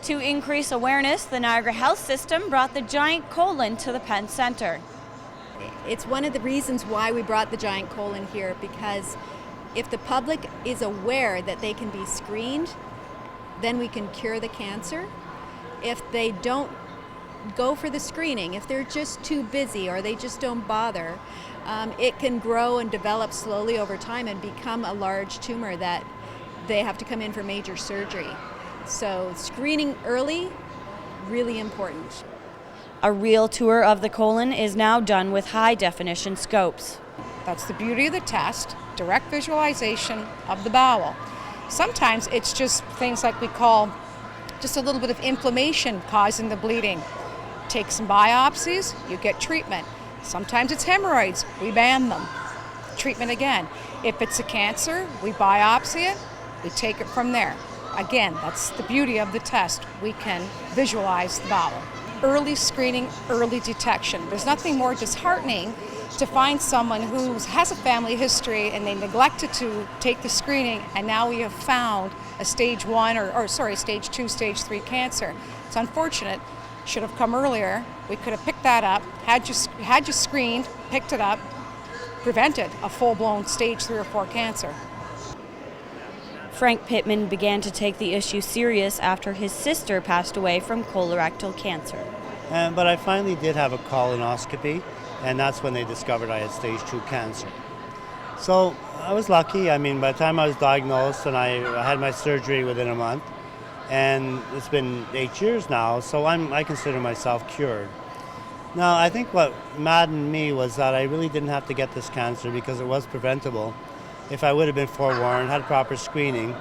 To increase awareness, the Niagara Health System brought the giant colon to the Penn Centre. It's one of the reasons why we brought the giant colon here, because if the public is aware that they can be screened, then we can cure the cancer. If they don't go for the screening, if they're just too busy or they just don't bother, it can grow and develop slowly over time and become a large tumor that they have to come in for major surgery. So screening early, really important. A real tour of the colon is now done with high-definition scopes. That's the beauty of the test, direct visualization of the bowel. Sometimes it's just things like we call just a little bit of inflammation causing the bleeding. Take some biopsies, you get treatment. Sometimes it's hemorrhoids, we ban them. Treatment again. If it's a cancer, we biopsy it, we take it from there. Again, that's the beauty of the test. We can visualize the bowel. Early screening, early detection. There's nothing more disheartening to find someone who has a family history and they neglected to take the screening, and now we have found a stage 1 stage 2, stage 3 cancer. It's unfortunate. Should have come earlier. We could have picked that up, had you screened, picked it up, prevented a full-blown stage 3 or 4 cancer. Frank Pittman began to take the issue serious after his sister passed away from colorectal cancer. But I finally did have a colonoscopy, and that's when they discovered I had stage 2 cancer. So I was lucky. I mean, by the time I was diagnosed, and I had my surgery within a month, and it's been 8 years now, so I consider myself cured. Now, I think what maddened me was that I really didn't have to get this cancer because it was preventable. If I would have been forewarned, had proper screening,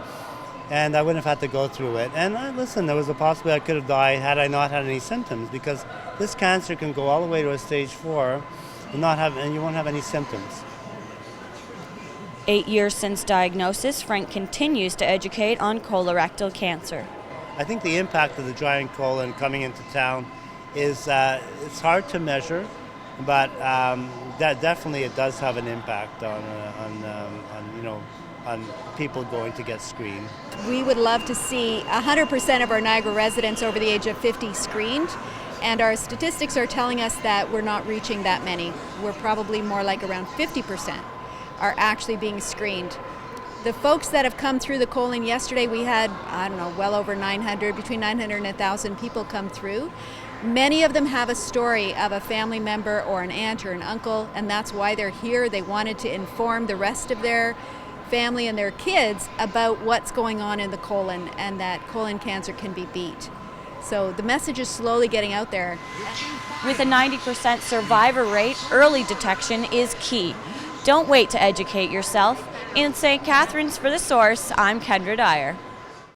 and I wouldn't have had to go through it. And listen, there was a possibility I could have died had I not had any symptoms, because this cancer can go all the way to a stage 4 and you won't have any symptoms. 8 years since diagnosis, Frank continues to educate on colorectal cancer. I think the impact of the giant colon coming into town is it's hard to measure, but that definitely it does have an impact on people going to get screened. We would love to see 100% of our Niagara residents over the age of 50 screened, and our statistics are telling us that we're not reaching that many. We're probably more like around 50% are actually being screened. The folks that have come through the colon yesterday, we had, well over 900, between 900 and 1,000 people come through. Many of them have a story of a family member or an aunt or an uncle, and that's why they're here. They wanted to inform the rest of their family and their kids about what's going on in the colon and that colon cancer can be beat. So the message is slowly getting out there. With a 90% survivor rate, early detection is key. Don't wait to educate yourself. In St. Catharines for The Source, I'm Kendra Dyer.